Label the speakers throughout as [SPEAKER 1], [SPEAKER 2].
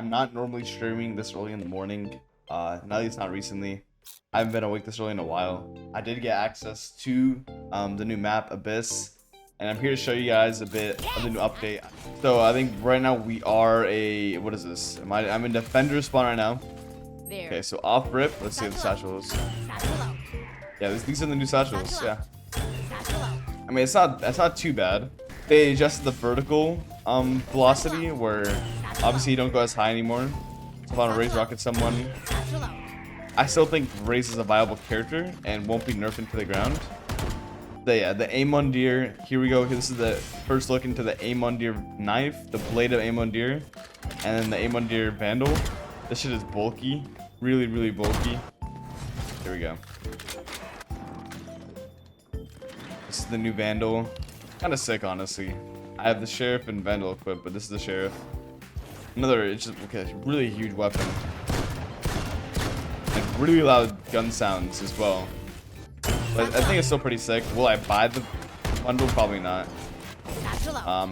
[SPEAKER 1] I'm not normally streaming this early in the morning. At least not recently. I haven't been awake this early in a while. I did get access to the new map Abyss, and I'm here to show you guys a bit of the new update. So I think right now we are a what is this? I'm in defender spawn right now. Okay, so off rip. Let's see the satchels. Yeah, these are the new satchels. Yeah. I mean, it's not too bad. They adjusted the vertical velocity where obviously you don't go as high anymore. So if I want to raise rocket someone, I still think Raze is a viable character and won't be nerfed into the ground. The Amondir, here we go. This is the first look into the Amondir knife, the blade of Amondir, and then the Amondir Vandal. This shit is bulky, really bulky. Here we go. This is the new Vandal. Kind of sick, honestly. I have the Sheriff and Vandal equipped, but this is the Sheriff. It's just okay, really huge weapon. And really loud gun sounds as well. But I think it's still pretty sick. Will I buy the bundle? Probably not.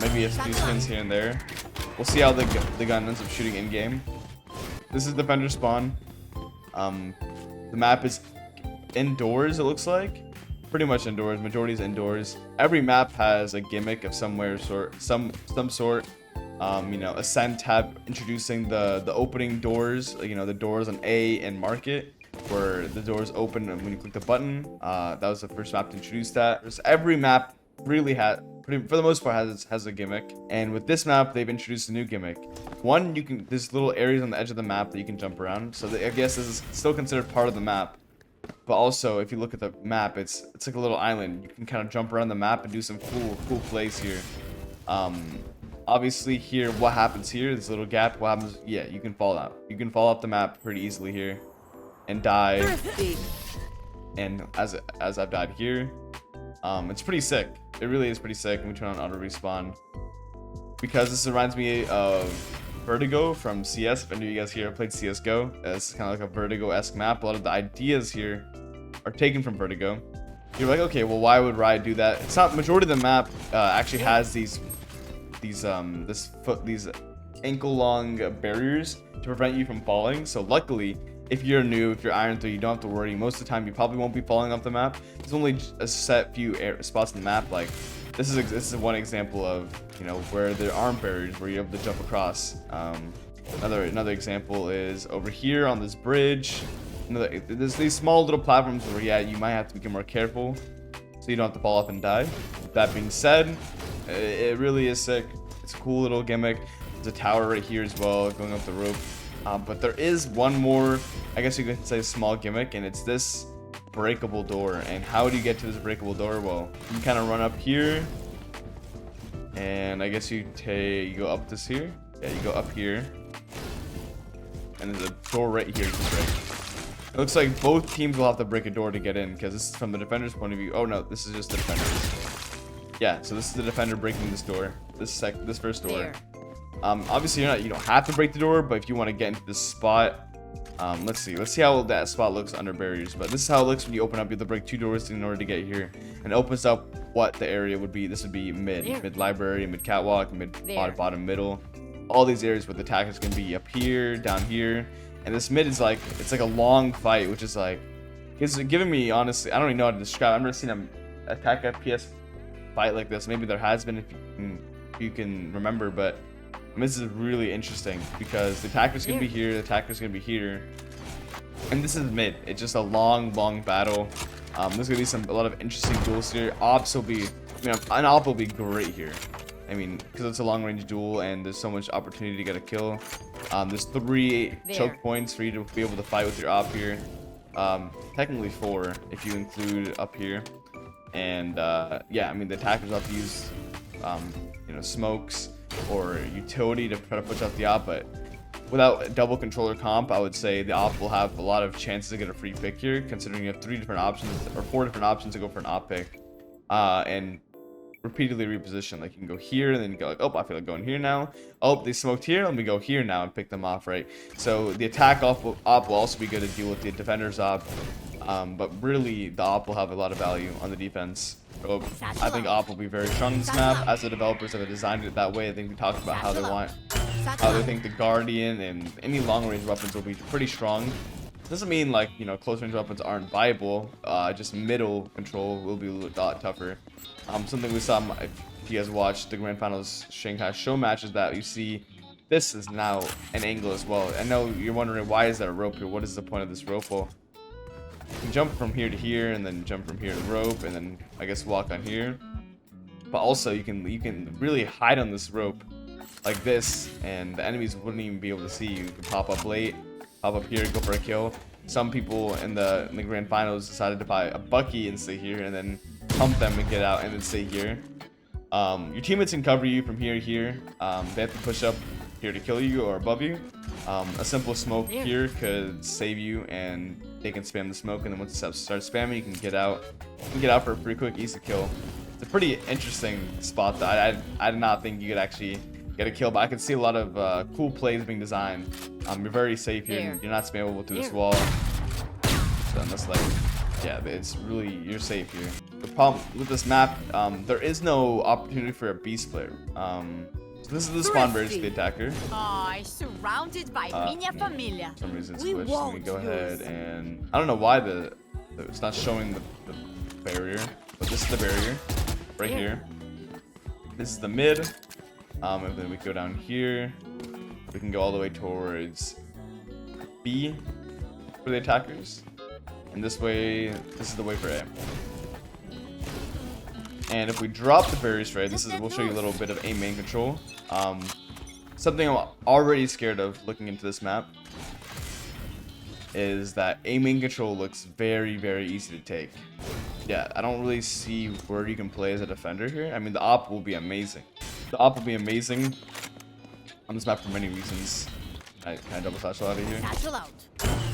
[SPEAKER 1] Maybe a few skins here and there. We'll see how the gun ends up shooting in game. This is Defender spawn. The map is indoors, it looks like. Pretty much indoors. Majority is indoors. Every map has a gimmick of some sort. You know, Ascent tab introducing the opening doors. You know, the doors on A and Market, where the doors open when you click the button. That was the first map to introduce that. Every map really for the most part has a gimmick, and with this map they've introduced a new gimmick. One, there's little areas on the edge of the map that you can jump around, so I guess this is still considered part of the map. But also, if you look at the map, it's like a little island. You can kind of jump around the map and do some cool plays here. Obviously here, what happens here, this little gap, what happens, yeah, you can fall out. You can fall off the map pretty easily here and die. And as I've died here, it's pretty sick. It really is pretty sick when we turn on auto respawn. Because this reminds me of Vertigo from CS. If any of you guys here played CSGO, it's kind of like a Vertigo-esque map. A lot of the ideas here are taken from Vertigo. You're like, okay, well, why would Riot do that? It's not. Majority of the map actually has these ankle-long barriers to prevent you from falling. So luckily, if you're new, if you're Iron 3, you don't have to worry. Most of the time, you probably won't be falling off the map. There's only a set few spots on the map. Like this is one example of, you know, where there aren't barriers where you're able to jump across. Another example is over here on this bridge. There's these small little platforms where, yeah, you might have to become more careful so you don't have to fall off and die. That being said, it really is sick. It's a cool little gimmick. There's a tower right here as well going up the roof. But there is one more, I guess you could say, small gimmick, and it's this breakable door. And how do you get to this breakable door? Well, you kind of run up here, and I guess you go up this here. Yeah, you go up here, and there's a door right here you can break. It looks like both teams will have to break a door to get in, because this is from the defender's point of view. Oh no, this is just the defenders. Yeah, so this is the defender breaking this door. This first door. Obviously you don't have to break the door, but if you want to get into this spot, let's see how that spot looks under barriers. But this is how it looks when you open up. You have to break 2 doors in order to get here, and it opens up what the area would be. This would be mid library, mid catwalk, mid bottom, middle. All these areas where the attack is going to be up here, down here, and this mid is like, it's like a long fight, which is like, it's giving me, honestly, I don't even know how to describe. I've never seen an attack FPS fight like this. Maybe there has been, if you can remember, but this is really interesting because the attacker's gonna be here, the attacker's gonna be here, and this is mid. It's just a long battle. There's gonna be a lot of interesting duels here. Ops will be, an op will be great here. I mean, because it's a long range duel and there's so much opportunity to get a kill. There's 3 choke points for you to be able to fight with your op here. Technically 4 if you include up here. And yeah, I mean, the attackers have to use smokes or utility to try to push out the op, but without a double controller comp, I would say the op will have a lot of chances to get a free pick here, considering you have 3 different options or 4 different options to go for an op pick, and repeatedly reposition. Like you can go here and then you go like, oh, I feel like going here now. Oh, they smoked here, let me go here now and pick them off, right? So the attack op will also be good to deal with the defender's op, but really the op will have a lot of value on the defense. So I think op will be very strong in this map. As the developers have designed it that way, I think we talked about how they think the Guardian and any long-range weapons will be pretty strong. Doesn't mean like, you know, close-range weapons aren't viable. Just middle control will be a lot tougher. Something we saw if you guys watched the Grand Finals Shanghai show matches, that you see this is now an angle as well. I know you're wondering, why is that a rope here? What is the point of this rope? Well, you can jump from here to here, and then jump from here to rope, and then I guess walk on here. But also you can really hide on this rope like this, and the enemies wouldn't even be able to see you. You can pop up late, pop up here, go for a kill. Some people in the Grand Finals decided to buy a Bucky and stay here, and then pump them and get out, and then stay here. Your teammates can cover you from here to here. They have to push up here to kill you or above you. A simple smoke here could save you, and they can spam the smoke, and then once it starts spamming, you can get out. You can get out for a pretty quick, easy kill. It's a pretty interesting spot that I did not think you could actually get a kill, but I could see a lot of cool plays being designed. You're very safe here. You're not spammable through this wall. So that's like, yeah, it's really, you're safe here. The problem with this map, there is no opportunity for a beast player. So this is the spawn berries for the attacker.
[SPEAKER 2] Surrounded by minha família.
[SPEAKER 1] For some reason it's switched. Let me go ahead and I don't know why it's not showing the barrier, but this is the barrier right here. This is the mid. And then we go down here. We can go all the way towards B for the attackers. And this way, this is the way for A. And if we drop the barriers right, we'll show you a little bit of A main control. Something I'm already scared of looking into this map is that A main control looks very, very easy to take. Yeah, I don't really see where you can play as a defender here. I mean, the op will be amazing. The op will be amazing on this map for many reasons. Can I double satchel out of here?
[SPEAKER 2] Satchel out.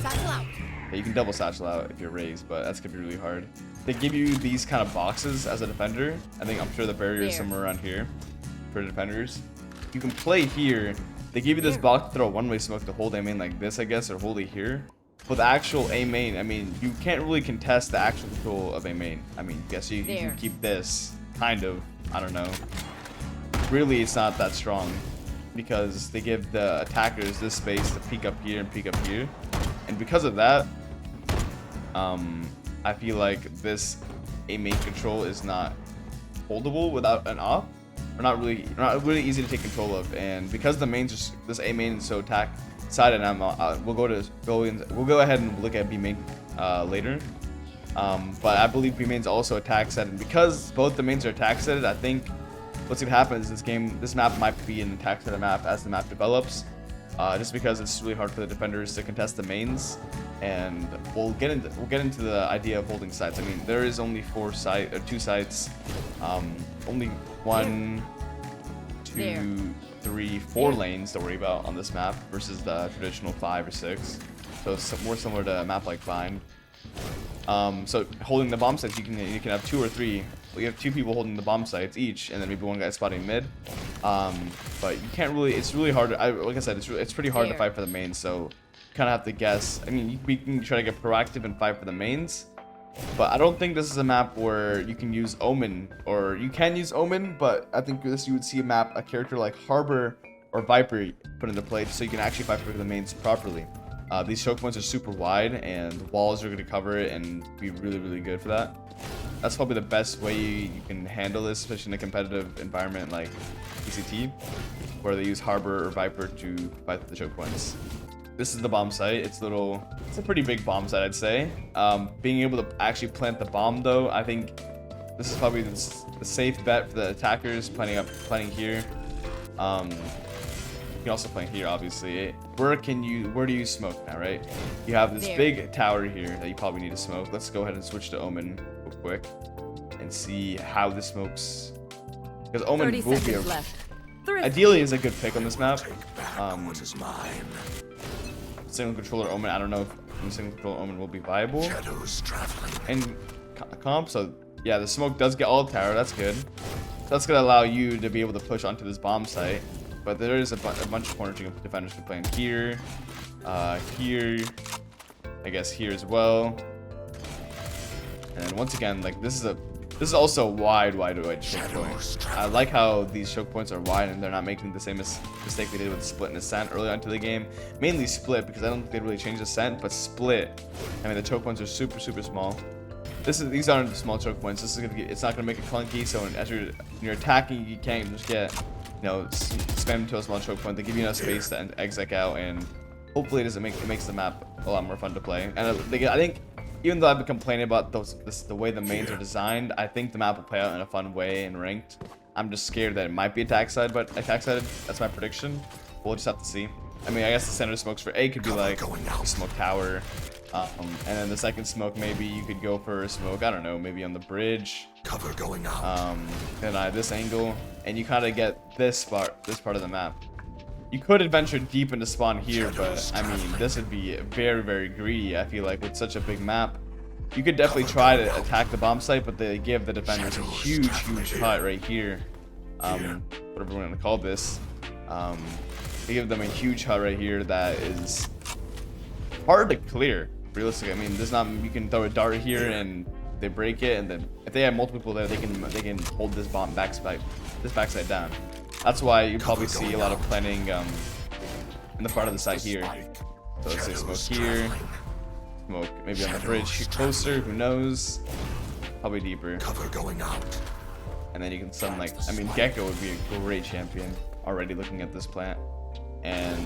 [SPEAKER 2] Satchel out.
[SPEAKER 1] Yeah, you can double satchel out if you're raised, but that's gonna be really hard. They give you these kind of boxes as a defender. I'm sure the barrier is somewhere around here for the defenders. You can play here. They give you this box to throw one-way smoke to hold A main like this, I guess, or hold it here. But the actual A main, I mean, you can't really contest the actual control of A main. I mean, yes, you can keep this, kind of. I don't know. Really, it's not that strong because they give the attackers this space to peek up here and peek up here. And because of that, I feel like this A main control is not holdable without an op. Or not really easy to take control of. And because the mains this A main is so attack sided, we'll go ahead and look at B main later. But I believe B main's also attack set, and because both the mains are attack set, I think what's gonna happen is this map might be an attack set map as the map develops. Just because it's really hard for the defenders to contest the mains, and we'll get into the idea of holding sites. I mean, there is only 2 sites, only 1, 2, 3, 4 lanes to worry about on this map versus the traditional 5 or 6. So it's more similar to a map like Vine. So holding the bomb sites, you can have 2 or 3. Well, you have 2 people holding the bomb sites each, and then maybe 1 guy spotting mid. But you can't really. It's really hard. Like I said, it's pretty hard to fight for the mains. So you kind of have to guess. I mean, we can try to get proactive and fight for the mains, but I don't think this is a map where you can use Omen, or you can use Omen. But I think you would see a character like Harbor or Viper put into play, so you can actually fight for the mains properly. These choke points are super wide, and walls are going to cover it and be really, really good for that. That's probably the best way you can handle this, especially in a competitive environment like PCT, where they use Harbor or Viper to fight the choke points. This is the bomb site. It's a pretty big bomb site, I'd say. Being able to actually plant the bomb, though, I think this is probably the safe bet for the attackers planting here. You can also plant here, obviously. Where do you smoke now, right? You have this big tower here that you probably need to smoke. Let's go ahead and switch to Omen real quick and see how this smokes. Because Omen will be ideally is a good pick on this map. Single controller Omen, I don't know if single controller Omen will be viable in comp. So yeah, the smoke does get all the tower. That's good. That's gonna allow you to be able to push onto this bomb site. But there is a bunch of corner defenders can play in here, here, I guess here as well. And once again, like this is This is also a wide choke point. I like how these choke points are wide and they're not making the same mistake they did with Split and Ascent early on to the game. Mainly Split, because I don't think they really changed Ascent, but Split, I mean, the choke points are super small. These aren't small choke points. This is gonna get, it's not gonna make it clunky. So when you're attacking, you can't just get, you know, spam to a small choke point. They give you enough space to exec out, and hopefully it makes the map a lot more fun to play. And I think, even though I've been complaining about the way the mains are designed, I think the map will play out in a fun way in ranked. I'm just scared that it might be attack sided. That's my prediction. We'll just have to see. I mean, I guess the center smokes for A could be like smoke tower, and then the second smoke maybe you could go for a smoke. I don't know, maybe on the bridge.
[SPEAKER 3] Cover going out.
[SPEAKER 1] Then this angle, and you kind of get this part of the map. You could adventure deep into spawn here, but I mean, this would be very greedy. I feel like with such a big map, you could definitely try to attack the bomb site, but they give the defenders a huge hut right here. Whatever we're gonna call this. They give them a huge hut right here that is hard to clear. Realistically, I mean, you can throw a dart here and they break it, and then if they have multiple people there, they can hold this backside down. That's why you probably see a lot of planning in the front of the site here. So let's say smoke here, smoke maybe on the bridge closer, who knows? Probably deeper.
[SPEAKER 3] Cover going out.
[SPEAKER 1] And then you can stun like, I mean, Gecko would be a great champion already looking at this plant. And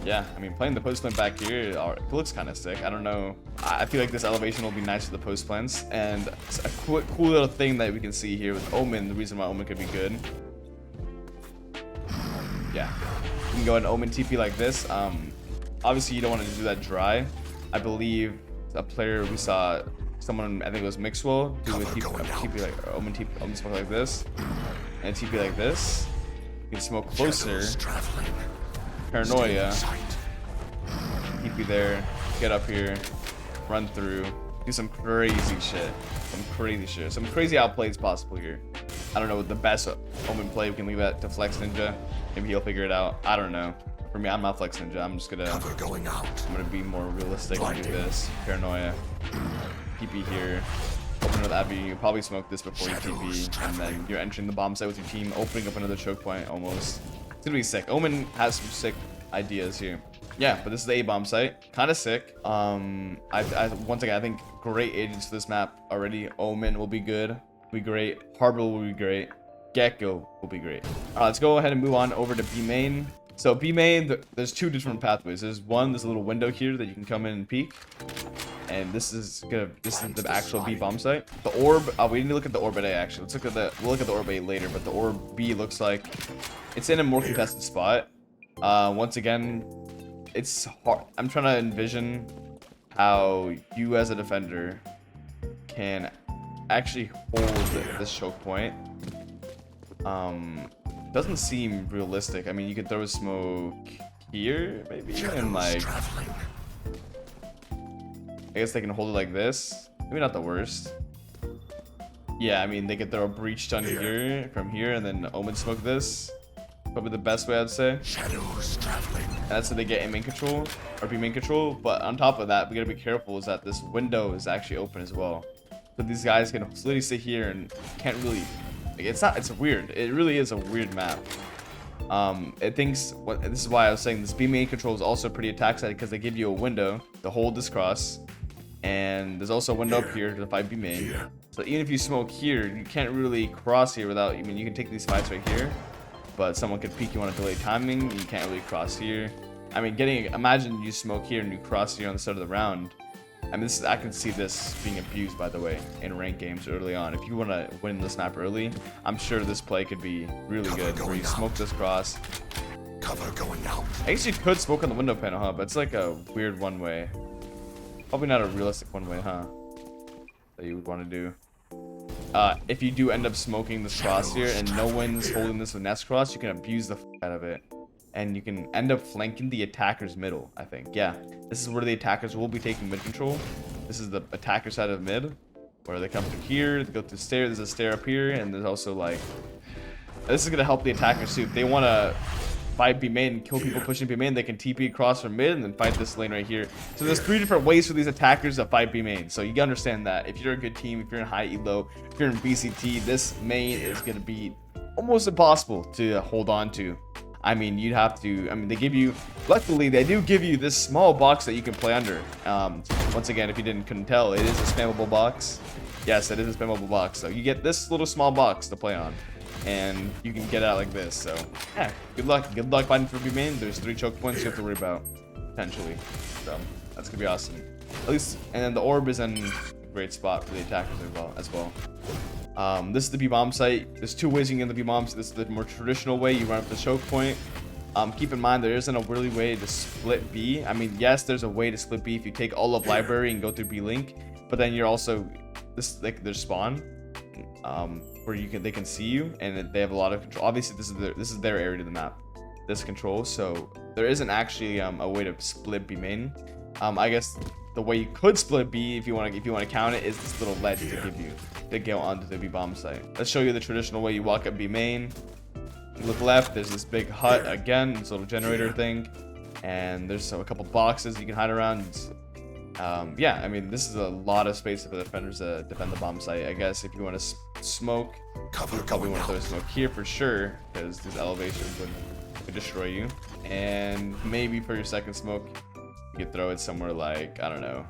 [SPEAKER 1] yeah, I mean, playing the post plant back here, it looks kind of sick. I don't know. I feel like this elevation will be nice for the post plants. And a cool little thing that we can see here with Omen, the reason why Omen could be good. Yeah, you can go and Omen TP like this. Obviously you don't want to do that dry. I believe a player we saw, someone, I think it was Mixwell, do a TP like Omen smoke like this, and TP like this. You can smoke closer. Paranoia. TP there. Get up here. Run through. Do some crazy shit. Some crazy outplays possible here. I don't know what the best Omen play. We can leave that to Flex Ninja. Maybe he'll figure it out. I don't know. For me, I'm not Flex Ninja. I'm just gonna. I'm gonna be more realistic and do this. Paranoia. TP here. Open another Abbey. You probably smoke this before you TP, and then you're entering the bomb site with your team, opening up another choke point. Almost. It's gonna be sick. Omen has some sick ideas here. Yeah, but this is the A bomb site. Kind of sick. Once again, I think great agents for this map already. Omen will be good. Will be great. Harbor will be great. Gecko will be great. All right, let's go ahead and move on over to B main. So B main, there's two different pathways. There's a little window here that you can come in and peek, and this is the actual B bomb site. The orb, we need to look at the orb at A actually. We'll look at the orb A later, but the orb B looks like it's in a more contested spot. Once again, it's hard. I'm trying to envision how you as a defender can actually hold this choke point. Doesn't seem realistic. I mean, you could throw a smoke here, maybe, and like, I guess they can hold it like this. Maybe not the worst. Yeah, I mean, they could throw a breach stun here, from here, and then Omen smoke this. Probably the best way, I'd say.
[SPEAKER 3] Shadows traveling.
[SPEAKER 1] And that's how they get A main control, or B main control. But on top of that, we gotta be careful is that this window is actually open as well. So these guys can literally sit here and can't really, like, it's weird. It really is a weird map. This is why I was saying this B main control is also pretty attack sided, because they give you a window to hold this cross. And there's also a window up here to fight B main. So even if you smoke here, you can't really cross here without, I mean, you can take these fights right here, but someone could peek you on a delayed timing. You can't really cross here. I mean, imagine you smoke here and you cross here on the start of the round. I mean, I can see this being abused, by the way, in ranked games early on. If you want to win this map early, I'm sure this play could be really good, where you smoke this cross.
[SPEAKER 3] Cover going out.
[SPEAKER 1] I guess you could smoke on the window panel, huh? But it's like a weird one way. Probably not a realistic one way, huh? That you would want to do. If you do end up smoking this cross here and no one's holding this with nest cross, you can abuse the f out of it. And you can end up flanking the attacker's middle, I think. Yeah, this is where the attackers will be taking mid control. This is the attacker side of mid, where they come through here, they go through the stair. There's a stair up here, and there's also like, this is gonna help the attackers too. If they wanna fight B main and kill people pushing B main, they can TP across from mid and then fight this lane right here. So there's 3 different ways for these attackers to fight B main. So you gotta understand that if you're a good team, if you're in high elo, if you're in BCT, this main is gonna be almost impossible to hold on to. I mean, you'd have to, I mean, they give you, luckily they do give you this small box that you can play under. Once again, if you couldn't tell, it is a spammable box. Yes, it is a spammable box. So you get this little small box to play on, and you can get out like this. So yeah, good luck fighting for B main. There's 3 choke points you have to worry about, potentially. So that's gonna be awesome. At least, and then the orb is in a great spot for the attackers as well. This is the B bomb site. There's 2 ways you can get the B bombs. This is the more traditional way. You run up the choke point. Keep in mind there isn't a really way to split B. I mean, yes, there's a way to split B if you take all of library and go through B link, but then you're also this like their spawn, where they can see you and they have a lot of control. Obviously, this is their area to the map, this control. So there isn't actually a way to split B main. I guess the way you could split B if you want to count it is this little ledge to give you to go onto the B bomb site. Let's show you the traditional way. You walk up B main, you look left, there's this big hut again, this little generator thing, and there's a couple boxes you can hide around. Yeah, I mean, this is a lot of space for the defenders to defend the bomb site. I guess if you want to smoke, you probably want to throw smoke here for sure, because these elevations would destroy you. And maybe for your second smoke, you could throw it somewhere like, I don't know,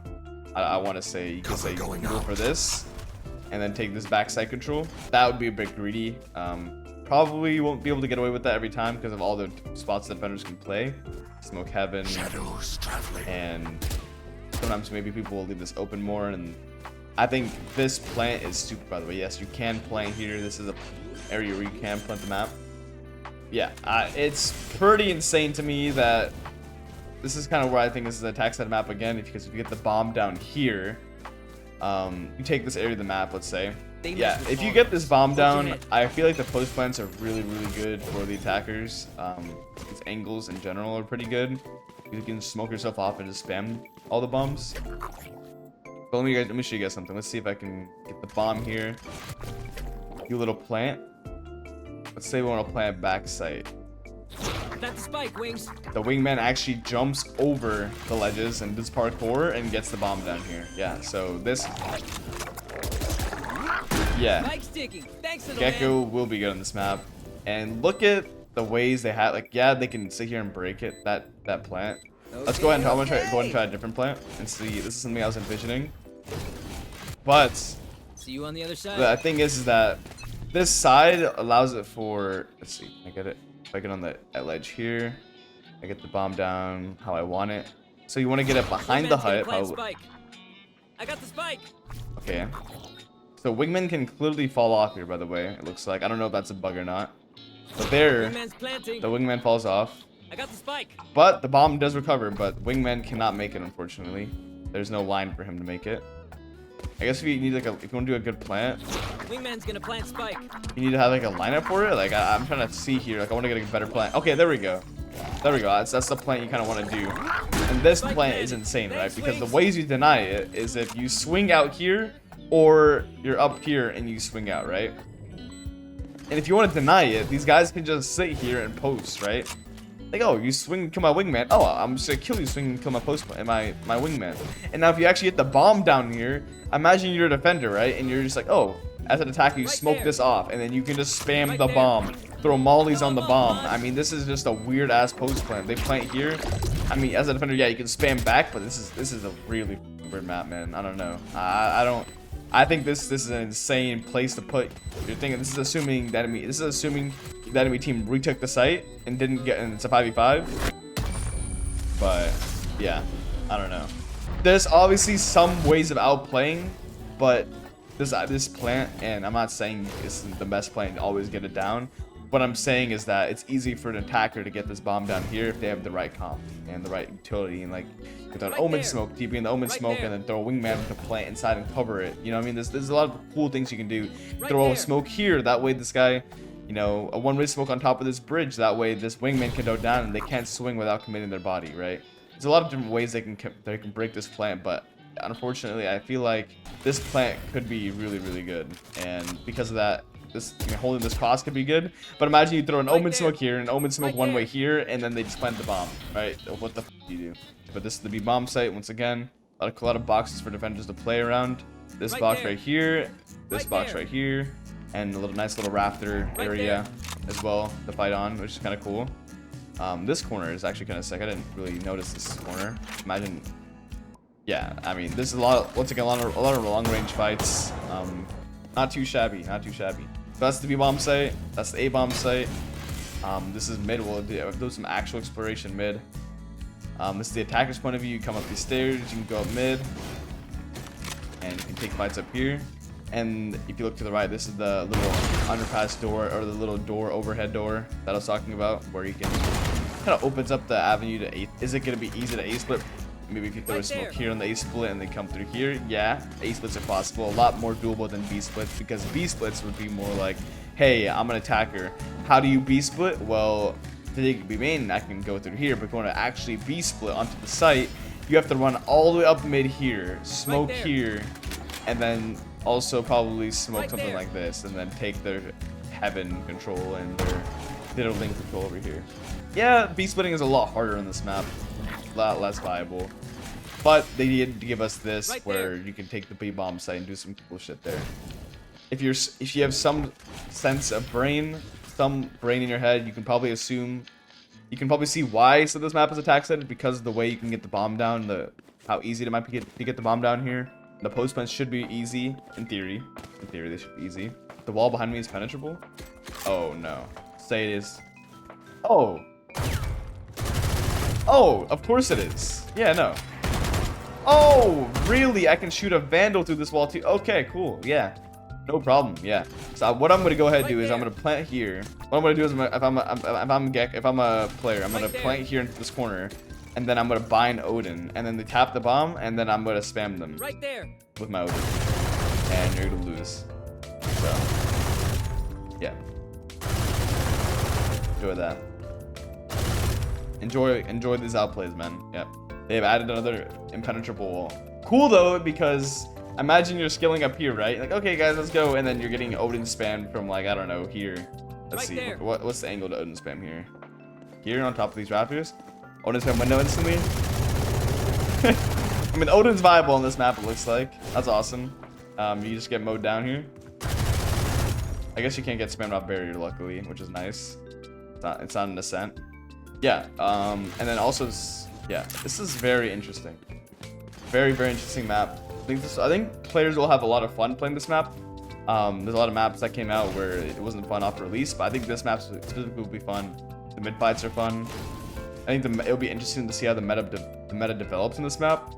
[SPEAKER 1] I want to say you could go for this and then take this backside control. That would be a bit greedy. Probably won't be able to get away with that every time because of all the spots the defenders can play. Smoke heaven, and sometimes maybe people will leave this open more. And I think this plant is stupid, by the way. Yes, you can plant here. This is a area where you can plant the map. Yeah, it's pretty insane to me that this is kind of where I think this is an attack side map again, because if you get the bomb down here, you take this area of the map, let's say. Yeah, if you get this bomb down, I feel like the post plants are really good for the attackers. These angles in general are pretty good. You can smoke yourself off and just spam all the bombs. But let me show you guys something. Let's see if I can get the bomb here. Do a little plant. Let's say we want to plant back site.
[SPEAKER 4] That's the spike, Wings.
[SPEAKER 1] The wingman actually jumps over the ledges and does parkour and gets the bomb down here. Yeah, so this... Yeah, Gecko will be good on this map. And look at the ways they have, like, yeah, they can sit here and break it, that plant. Okay, let's go ahead and go ahead and try a different plant and see. This is something I was envisioning. But
[SPEAKER 4] see you on the other side.
[SPEAKER 1] The thing is that this side allows it for, let's see, I get it. If I get on that ledge here, I get the bomb down how I want it. So you want to get it behind the hut.
[SPEAKER 4] I got the spike.
[SPEAKER 1] Okay. So wingman can clearly fall off here, by the way. It looks like. I don't know if that's a bug or not. But there, the wingman falls off.
[SPEAKER 4] I got the spike.
[SPEAKER 1] But the bomb does recover, but wingman cannot make it, unfortunately. There's no line for him to make it. I guess if you need if you want to do a good plant,
[SPEAKER 4] wingman's gonna plant spike.
[SPEAKER 1] You need to have like a lineup for it. Like I'm trying to see here. Like I want to get a better plant. Okay, there we go. There we go. That's the plant you kind of want to do. And this plant is insane, right? Because the ways you deny it is if you swing out here, or you're up here and you swing out, right? And if you want to deny it, these guys can just sit here and post, right? Like, oh, you swing and kill my wingman. Oh, I'm just gonna kill you, swing and kill my my wingman. And now if you actually hit the bomb down here, imagine you're a defender, right? And you're just like, oh, as an attacker, you smoke this off, and then you can just spam the bomb, throw mollies on the bomb. I mean, this is just a weird ass post plant. They plant here. I mean, as a defender, yeah, you can spam back, but this is a really weird map, man. I don't know. I think this is an insane place to put. You're thinking this is assuming the enemy team retook the site and didn't get, and it's a 5v5. But yeah, I don't know. There's obviously some ways of outplaying, but this plant, and I'm not saying this is the best plant to always get it down. What I'm saying is that it's easy for an attacker to get this bomb down here if they have the right comp and the right utility, and like you throw an omen smoke, TP in the omen smoke, and then throw a wingman to plant inside and cover it. You know what I mean? There's a lot of cool things you can do. Throw a smoke here, that way this guy, you know, a one-way smoke on top of this bridge, that way this wingman can go down and they can't swing without committing their body, right? There's a lot of different ways they can break this plant, but unfortunately I feel like this plant could be really good, and because of that, this holding this cross could be good. But imagine you throw an Omen
[SPEAKER 4] there.
[SPEAKER 1] Smoke here, and Omen Smoke
[SPEAKER 4] Right
[SPEAKER 1] one
[SPEAKER 4] there.
[SPEAKER 1] way here, and then they just plant the bomb, right? What the f do you do? But this is the B bomb site once again. A lot of boxes for defenders to play around. This
[SPEAKER 4] Right
[SPEAKER 1] box
[SPEAKER 4] there.
[SPEAKER 1] right here, this
[SPEAKER 4] Right
[SPEAKER 1] box
[SPEAKER 4] there.
[SPEAKER 1] right here, and a nice little rafter
[SPEAKER 4] Right
[SPEAKER 1] area as well to fight on, which is kind of cool. This corner is actually kind of sick. I didn't really notice this corner. Imagine, yeah. I mean, this is once again a lot of long range fights. Not too shabby, not too shabby. That's the B bomb site. That's the A bomb site. This is mid. We'll do some actual exploration mid. This is the attacker's point of view. You come up these stairs. You can go up mid, and you can take fights up here. And if you look to the right, this is the little underpass door, or the little door, overhead door that I was talking about, where you can kind of opens up the avenue to A. Is it going to be easy to A split? Maybe if you throw a
[SPEAKER 4] Right
[SPEAKER 1] smoke
[SPEAKER 4] there.
[SPEAKER 1] here on the A split and they come through here, yeah, A splits are possible. A lot more doable than B splits, because B splits would be more like, hey, I'm an attacker. How do you B split? Well, to take B main, I can go through here, but if you want to actually B split onto the site, you have to run all the way up mid here, smoke
[SPEAKER 4] there.
[SPEAKER 1] here, and then also probably smoke
[SPEAKER 4] Right
[SPEAKER 1] something
[SPEAKER 4] there.
[SPEAKER 1] like this, and then take their heaven control and their link control over here. Yeah, B splitting is a lot harder on this map, a lot less viable. But they did give us this,
[SPEAKER 4] Right
[SPEAKER 1] where
[SPEAKER 4] there.
[SPEAKER 1] you can take the B bomb site and do some cool shit there. If you have some sense of brain, some brain in your head, you can probably assume, you can probably see why so this map is attack set, because of the way you can get the bomb down, how easy it might be to get the bomb down here. The postments should be easy in theory. In theory, they should be easy. The wall behind me is penetrable. Oh no, say it is. Oh. Oh, of course it is. Yeah, no. Oh, really? I can shoot a vandal through this wall too. Okay, cool. Yeah, no problem. Yeah. So what I'm gonna go ahead and do is I'm gonna plant here. What I'm gonna do is if I'm a player, I'm gonna plant here into this corner, and then I'm gonna bind Odin, and then they tap the bomb, and then I'm gonna spam them
[SPEAKER 4] Right there.
[SPEAKER 1] with my Odin, and you're gonna lose. So yeah, enjoy that. Enjoy these outplays, man. Yep. They've added another impenetrable wall. Cool though, because imagine you're scaling up here, right? Like, okay guys, let's go, and then you're getting Odin spammed from, like, I don't know, here. Let's
[SPEAKER 4] Right
[SPEAKER 1] see.
[SPEAKER 4] there.
[SPEAKER 1] What's the angle to Odin spam here? Here on top of these rafters? Odin spam window instantly? I mean, Odin's viable on this map, it looks like. That's awesome. You just get mowed down here. I guess you can't get spammed off barrier, luckily, which is nice. It's not an ascent. Yeah, and then also, yeah, this is very interesting. Very, very interesting map. I think players will have a lot of fun playing this map. There's a lot of maps that came out where it wasn't fun off release, but I think this map specifically will be fun. The mid fights are fun. I think it'll be interesting to see how the meta develops in this map.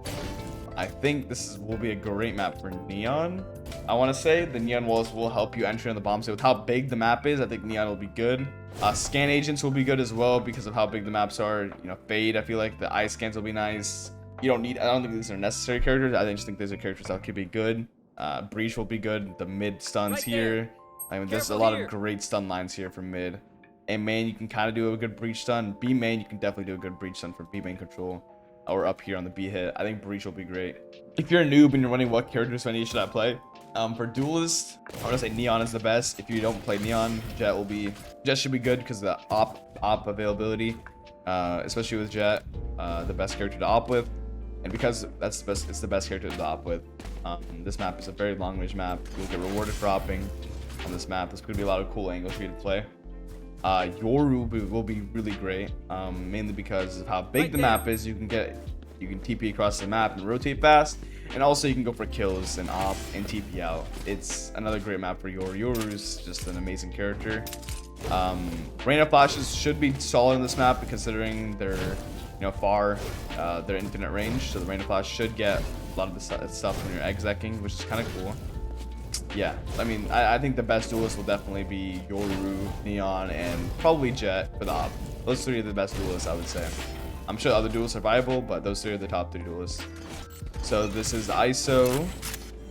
[SPEAKER 1] I think will be a great map for Neon. I want to say the Neon walls will help you enter on the bomb site. With how big the map is, I think Neon will be good. Scan agents will be good as well because of how big the maps are. You know, Fade, I feel like the eye scans will be nice. I don't think these are necessary characters. I just think these are characters that could be good. Breach will be good. The mid stuns
[SPEAKER 4] Right
[SPEAKER 1] here.
[SPEAKER 4] there.
[SPEAKER 1] I mean, there's a
[SPEAKER 4] Careful
[SPEAKER 1] lot
[SPEAKER 4] here.
[SPEAKER 1] of great stun lines here from mid. A main, you can kind of do a good breach stun. B main, you can definitely do a good breach stun for B main control. Or up here on the B hit. I think breach will be great. If you're a noob and you're wondering what characters should I play, for Duelist, I want to say Neon is the best. If you don't play Neon, Jet should be good because of the op availability, especially with Jet, the best character to op with, and because it's the best character to op with. This map is a very long range map. You'll get rewarded for opping on this map. There's going to be a lot of cool angles for you to play. Yoru will be really great, mainly because of how big the map is. You can TP across the map and rotate fast, and also you can go for kills and op and TP out. It's another great map for Yoru. Yoru's just an amazing character. Rain of Flashes should be solid in this map, considering they're their infinite range. So the Rain of Flash should get a lot of the stuff when you're execing, which is kind of cool. Yeah, I mean, I think the best duelists will definitely be Yoru, Neon, and probably Jet for the op. Those three are the best duelists, I would say. I'm sure other duelists are viable, but those three are the top 3 duelists. So this is ISO,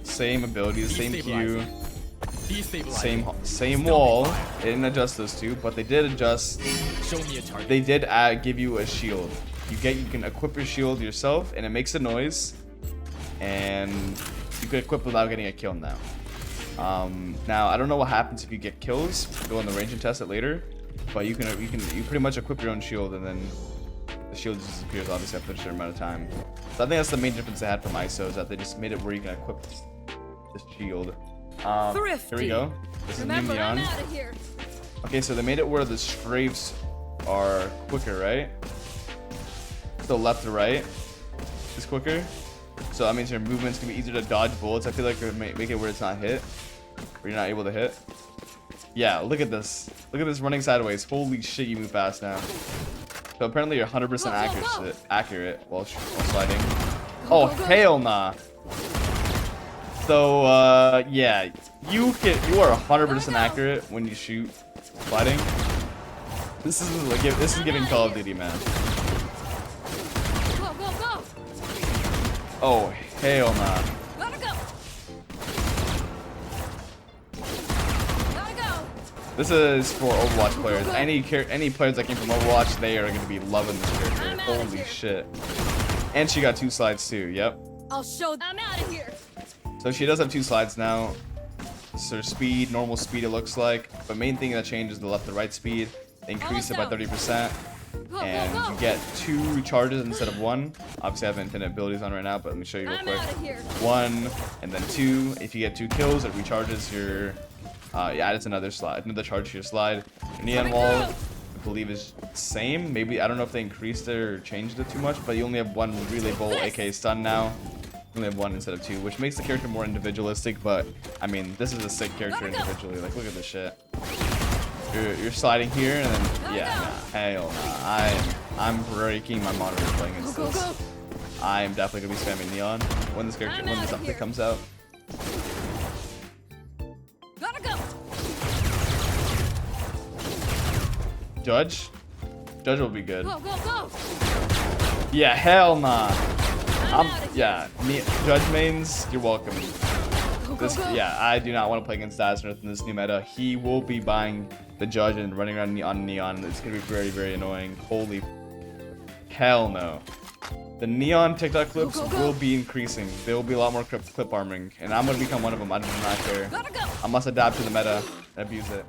[SPEAKER 1] same abilities, same Q, same wall. They didn't adjust those two, but they did adjust.
[SPEAKER 4] Show me a target.
[SPEAKER 1] They did give you a shield. You can equip your shield yourself, and it makes a noise, and you can equip without getting a kill now. Now I don't know what happens if you get kills. Go on the range and test it later, but you pretty much equip your own shield and then the shield just disappears obviously after a certain amount of time. So I think that's the main difference they had from ISO, is that they just made it where you can equip this shield. Here we go. This is new Neon. Okay, so they made it where the strafes are quicker, right? So left to right is quicker. So that means your movement's gonna be easier to dodge bullets. I feel like it would make it where it's not hit, where you're not able to hit. Yeah, look at this. Look at this running sideways. Holy shit, you move fast now. So apparently you're 100% accurate while sliding. Oh, hell nah. So, yeah, you are 100% accurate when you shoot sliding. This is giving Call of Duty, man. Oh, hell nah. This is for Overwatch players. Any players that came from Overwatch, they are going to be loving this character. Holy shit. And she got 2 slides too. Yep.
[SPEAKER 2] I'll show them. I'm out of here.
[SPEAKER 1] So she does have 2 slides now. This is her speed, normal speed it looks like. But main thing that changes the left to right speed. They increase it by 30%. And you get 2 charges instead of 1. Obviously I have infinite abilities on right now, but let me show you real quick. 1 and then 2. If you get 2 kills, it recharges your yeah, it's another charge to your slide. Your neon wall, I believe, is the same. Maybe, I don't know if they increased it or changed it too much, but you only have 1 relay bolt, aka stun now. You only have 1 instead of 2, which makes the character more individualistic, but I mean, this is a sick character individually. Like, look at this shit. You're sliding here, and then, yeah, nah, hell nah. I'm breaking my monitor playing against this. I am definitely gonna be spamming neon when this update comes out. Judge will be good. Yeah, hell nah. Yeah, Judge mains, you're welcome. Yeah, I do not want to play against Dazzler in this new meta. He will be buying the Judge and running around on Neon. It's gonna be very, very annoying. Holy hell no. The Neon TikTok clips will be increasing. There will be a lot more clip arming, and I'm gonna become one of them. I do not care. I must adapt to the meta and abuse it.